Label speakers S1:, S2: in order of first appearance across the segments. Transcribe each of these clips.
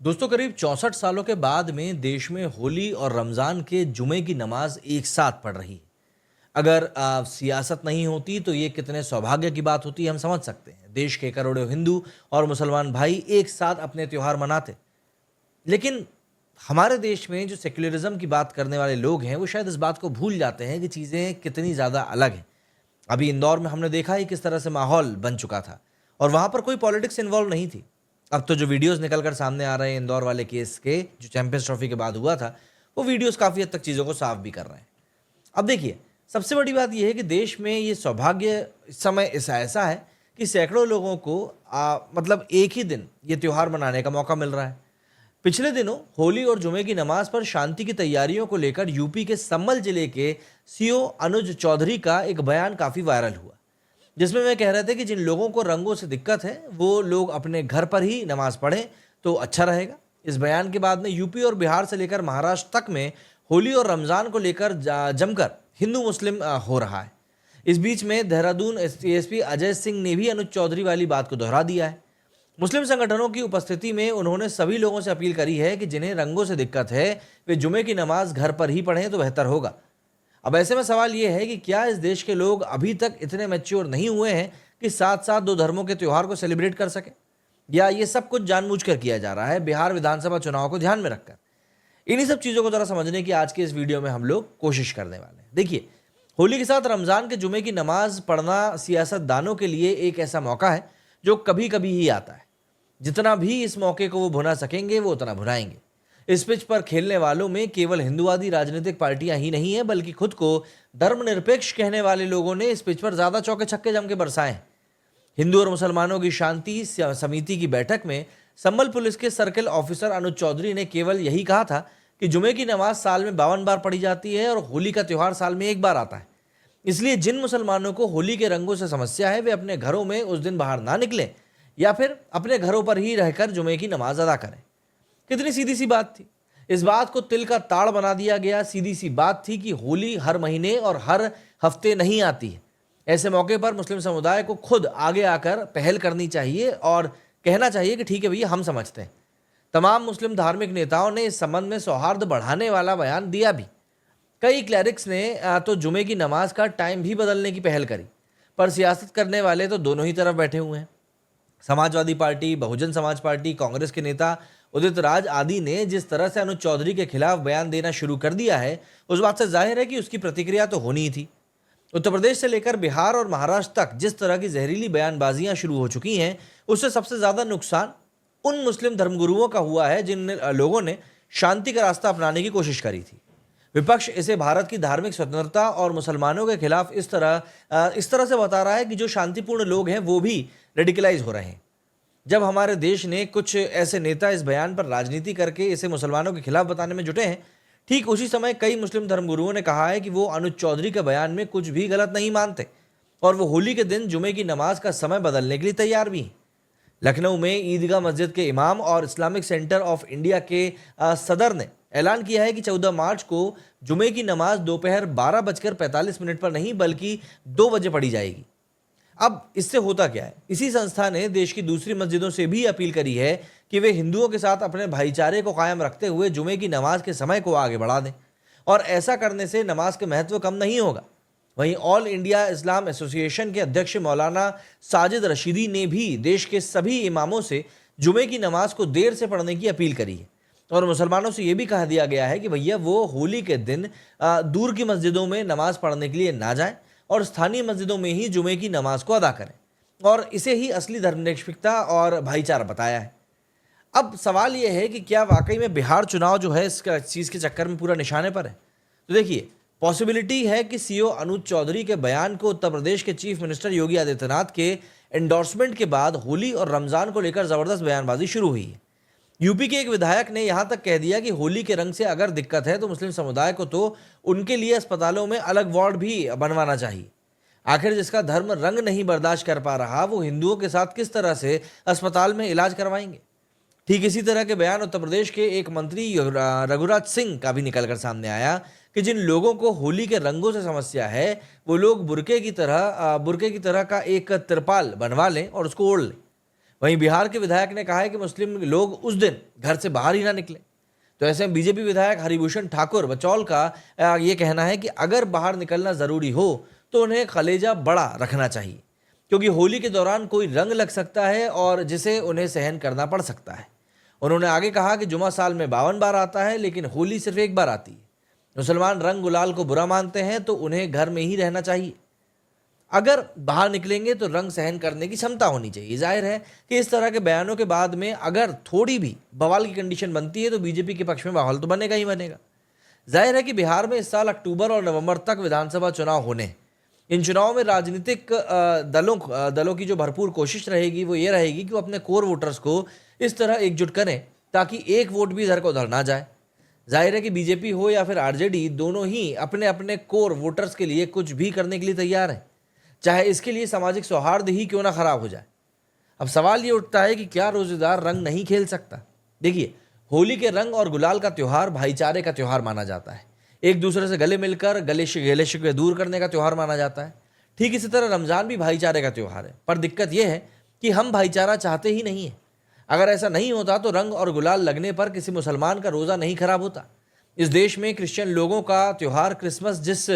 S1: दोस्तों, करीब 64 सालों के बाद में देश में होली और रमज़ान के जुमे की नमाज एक साथ पढ़ रही है। अगर सियासत नहीं होती तो ये कितने सौभाग्य की बात होती, हम समझ सकते हैं। देश के करोड़ों हिंदू और मुसलमान भाई एक साथ अपने त्यौहार मनाते। लेकिन हमारे देश में जो सेक्युलरिज्म की बात करने वाले लोग हैं, वो शायद इस बात को भूल जाते हैं कि चीज़ें कितनी ज़्यादा अलग हैं। अभी इंदौर में हमने देखा ही किस तरह से माहौल बन चुका था और वहाँ पर कोई पॉलिटिक्स इन्वॉल्व नहीं थी। अब तो जो वीडियोस निकल कर सामने आ रहे हैं इंदौर वाले केस के, जो चैंपियंस ट्रॉफी के बाद हुआ था, वो वीडियोस काफ़ी हद तक चीज़ों को साफ भी कर रहे हैं। अब देखिए, सबसे बड़ी बात यह है कि देश में ये सौभाग्य इस समय ऐसा है कि सैकड़ों लोगों को मतलब एक ही दिन ये त्यौहार मनाने का मौका मिल रहा है। पिछले दिनों होली और जुमे की नमाज पर शांति की तैयारियों को लेकर यूपी के संभल जिले के सीओ अनुज चौधरी का एक बयान काफ़ी वायरल हुआ, जिसमें वे कह रहे थे कि जिन लोगों को रंगों से दिक्कत है वो लोग अपने घर पर ही नमाज पढ़ें तो अच्छा रहेगा। इस बयान के बाद में यूपी और बिहार से लेकर महाराष्ट्र तक में होली और रमज़ान को लेकर जमकर हिंदू मुस्लिम हो रहा है। इस बीच में देहरादून एसपी अजय सिंह ने भी अनुज चौधरी वाली बात को दोहरा दिया है। मुस्लिम संगठनों की उपस्थिति में उन्होंने सभी लोगों से अपील करी है कि जिन्हें रंगों से दिक्कत है वे जुमे की नमाज घर पर ही पढ़ें तो बेहतर होगा। अब ऐसे में सवाल ये है कि क्या इस देश के लोग अभी तक इतने मैच्योर नहीं हुए हैं कि साथ साथ दो धर्मों के त्यौहार को सेलिब्रेट कर सकें, या ये सब कुछ जानबूझकर किया जा रहा है बिहार विधानसभा चुनाव को ध्यान में रखकर। इन्हीं सब चीज़ों को ज़रा समझने की आज के इस वीडियो में हम लोग कोशिश करने वाले हैं। देखिए, होली के साथ रमज़ान के जुमे की नमाज पढ़ना सियासतदानों के लिए एक ऐसा मौका है जो कभी कभी ही आता है। जितना भी इस मौके को वो भुना सकेंगे वो उतना भुनाएंगे। इस पिच पर खेलने वालों में केवल हिंदुवादी राजनीतिक पार्टियां ही नहीं है, बल्कि खुद को धर्मनिरपेक्ष कहने वाले लोगों ने इस पिच पर ज़्यादा चौके छक्के जम के बरसाए हैं। हिंदू और मुसलमानों की शांति समिति की बैठक में संभल पुलिस के सर्किल ऑफिसर अनुज चौधरी ने केवल यही कहा था कि जुमे की नमाज साल में 52 बार पढ़ी जाती है और होली का त्यौहार साल में एक बार आता है। इसलिए जिन मुसलमानों को होली के रंगों से समस्या है वे अपने घरों में उस दिन बाहर ना निकलें या फिर अपने घरों पर ही रहकर जुमे की नमाज अदा करें। कितनी सीधी सी बात थी। इस बात को तिल का ताड़ बना दिया गया। सीधी सी बात थी कि होली हर महीने और हर हफ्ते नहीं आती है। ऐसे मौके पर मुस्लिम समुदाय को खुद आगे आकर पहल करनी चाहिए और कहना चाहिए कि ठीक है भैया, हम समझते हैं। तमाम मुस्लिम धार्मिक नेताओं ने इस संबंध में सौहार्द बढ़ाने वाला बयान दिया भी। कई क्लैरिक्स ने तो जुमे की नमाज का टाइम भी बदलने की पहल करी, पर सियासत करने वाले तो दोनों ही तरफ बैठे हुए हैं। समाजवादी पार्टी, बहुजन समाज पार्टी, कांग्रेस के नेता उदित राज आदि ने जिस तरह से अनुज चौधरी के खिलाफ बयान देना शुरू कर दिया है, उस बात से जाहिर है कि उसकी प्रतिक्रिया तो होनी ही थी। उत्तर प्रदेश से लेकर बिहार और महाराष्ट्र तक जिस तरह की जहरीली बयानबाजियां शुरू हो चुकी हैं, उससे सबसे ज़्यादा नुकसान उन मुस्लिम धर्मगुरुओं का हुआ है जिन लोगों ने शांति का रास्ता अपनाने की कोशिश करी थी। विपक्ष इसे भारत की धार्मिक स्वतंत्रता और मुसलमानों के खिलाफ इस तरह से बता रहा है कि जो शांतिपूर्ण लोग हैं वो भी रेडिकलाइज हो रहे हैं। जब हमारे देश ने कुछ ऐसे नेता इस बयान पर राजनीति करके इसे मुसलमानों के खिलाफ बताने में जुटे हैं, ठीक उसी समय कई मुस्लिम धर्मगुरुओं ने कहा है कि वो अनुज चौधरी के बयान में कुछ भी गलत नहीं मानते और वो होली के दिन जुमे की नमाज का समय बदलने के लिए तैयार भी हैं। लखनऊ में ईदगाह मस्जिद के इमाम और इस्लामिक सेंटर ऑफ इंडिया के सदर ने ऐलान किया है कि 14 मार्च को जुमे की नमाज दोपहर 12:45 पर नहीं बल्कि 2 बजे पढ़ी जाएगी। अब इससे होता क्या है? इसी संस्था ने देश की दूसरी मस्जिदों से भी अपील करी है कि वे हिंदुओं के साथ अपने भाईचारे को कायम रखते हुए जुमे की नमाज के समय को आगे बढ़ा दें, और ऐसा करने से नमाज के महत्व कम नहीं होगा। वहीं ऑल इंडिया इस्लाम एसोसिएशन के अध्यक्ष मौलाना साजिद रशीदी ने भी देश के सभी इमामों से जुमे की नमाज को देर से पढ़ने की अपील करी है और मुसलमानों से यह भी कहा दिया गया है कि भैया वो होली के दिन दूर की मस्जिदों में नमाज पढ़ने के लिए ना जाएं और स्थानीय मस्जिदों में ही जुमे की नमाज को अदा करें, और इसे ही असली धर्मनिरपेक्षता और भाईचारा बताया है। अब सवाल यह है कि क्या वाकई में बिहार चुनाव जो है इस चीज़ के चक्कर में पूरा निशाने पर है? तो देखिए, पॉसिबिलिटी है कि सीओ अनुज चौधरी के बयान को उत्तर प्रदेश के चीफ मिनिस्टर योगी आदित्यनाथ के एंडोर्समेंट के बाद होली और रमज़ान को लेकर ज़बरदस्त बयानबाजी शुरू हुई है। यूपी के एक विधायक ने यहां तक कह दिया कि होली के रंग से अगर दिक्कत है तो मुस्लिम समुदाय को तो उनके लिए अस्पतालों में अलग वार्ड भी बनवाना चाहिए। आखिर जिसका धर्म रंग नहीं बर्दाश्त कर पा रहा, वो हिंदुओं के साथ किस तरह से अस्पताल में इलाज करवाएंगे? ठीक इसी तरह के बयान उत्तर प्रदेश के एक मंत्री रघुराज सिंह का भी निकलकर सामने आया कि जिन लोगों को होली के रंगों से समस्या है वो लोग बुरके की तरह का एक तिरपाल बनवा लें और उसको ओढ़ लें। वहीं बिहार के विधायक ने कहा है कि मुस्लिम लोग उस दिन घर से बाहर ही ना निकले। तो ऐसे में बीजेपी विधायक हरिभूषण ठाकुर बचौल का ये कहना है कि अगर बाहर निकलना ज़रूरी हो तो उन्हें कलेजा बड़ा रखना चाहिए, क्योंकि होली के दौरान कोई रंग लग सकता है और जिसे उन्हें सहन करना पड़ सकता है। उन्होंने आगे कहा कि जुमा साल में 52 बार आता है, लेकिन होली सिर्फ एक बार आती है। मुसलमान रंग गुलाल को बुरा मानते हैं तो उन्हें घर में ही रहना चाहिए। अगर बाहर निकलेंगे तो रंग सहन करने की क्षमता होनी चाहिए। जाहिर है कि इस तरह के बयानों के बाद में अगर थोड़ी भी बवाल की कंडीशन बनती है तो बीजेपी के पक्ष में माहौल तो बनेगा ही बनेगा। जाहिर है कि बिहार में इस साल अक्टूबर और नवंबर तक विधानसभा चुनाव होने हैं। इन चुनावों में राजनीतिक दलों की जो भरपूर कोशिश रहेगी वो ये रहेगी कि वो अपने कोर वोटर्स को इस तरह एकजुट करें ताकि एक वोट भी इधर को उधर ना जाए। जाहिर है कि बीजेपी हो या फिर आरजेडी, दोनों ही अपने अपने कोर वोटर्स के लिए कुछ भी करने के लिए तैयार हैं, चाहे इसके लिए सामाजिक सौहार्द ही क्यों ना खराब हो जाए। अब सवाल ये उठता है कि क्या रोजेदार रंग नहीं खेल सकता? देखिए, होली के रंग और गुलाल का त्यौहार भाईचारे का त्यौहार माना जाता है। एक दूसरे से गले मिलकर गिले शिकवे दूर करने का त्यौहार माना जाता है। ठीक इसी तरह रमजान भी भाईचारे का त्यौहार है, पर दिक्कत यह है कि हम भाईचारा चाहते ही नहीं है। अगर ऐसा नहीं होता तो रंग और गुलाल लगने पर किसी मुसलमान का रोज़ा नहीं खराब होता। इस देश में क्रिश्चियन लोगों का त्यौहार क्रिसमस जिस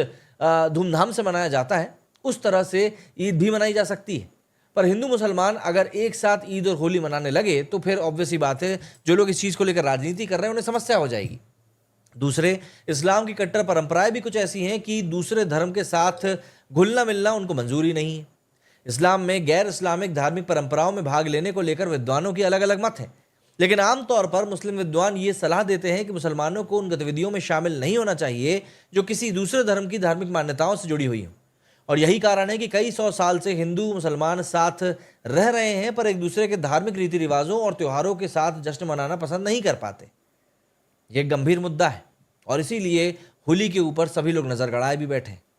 S1: धूमधाम से मनाया जाता है, उस तरह से ईद भी मनाई जा सकती है। पर हिंदू मुसलमान अगर एक साथ ईद और होली मनाने लगे तो फिर ऑब्वियस ही बात है, जो लोग इस चीज़ को लेकर राजनीति कर रहे हैं उन्हें समस्या हो जाएगी। दूसरे, इस्लाम की कट्टर परंपराएं भी कुछ ऐसी हैं कि दूसरे धर्म के साथ घुलना मिलना उनको मंजूरी नहीं है। इस्लाम में गैर इस्लामिक धार्मिक परंपराओं में भाग लेने को लेकर विद्वानों की अलग अलग मत हैं, लेकिन आमतौर पर मुस्लिम विद्वान ये सलाह देते हैं कि मुसलमानों को उन गतिविधियों में शामिल नहीं होना चाहिए जो किसी दूसरे धर्म की धार्मिक मान्यताओं से जुड़ी हुई हों। और यही कारण है कि कई सौ साल से हिंदू मुसलमान साथ रह रहे हैं, पर एक दूसरे के धार्मिक रीति रिवाजों और त्योहारों के साथ जश्न मनाना पसंद नहीं कर पाते। यह गंभीर मुद्दा है और इसीलिए होली के ऊपर सभी लोग नजर गड़ाए भी बैठे।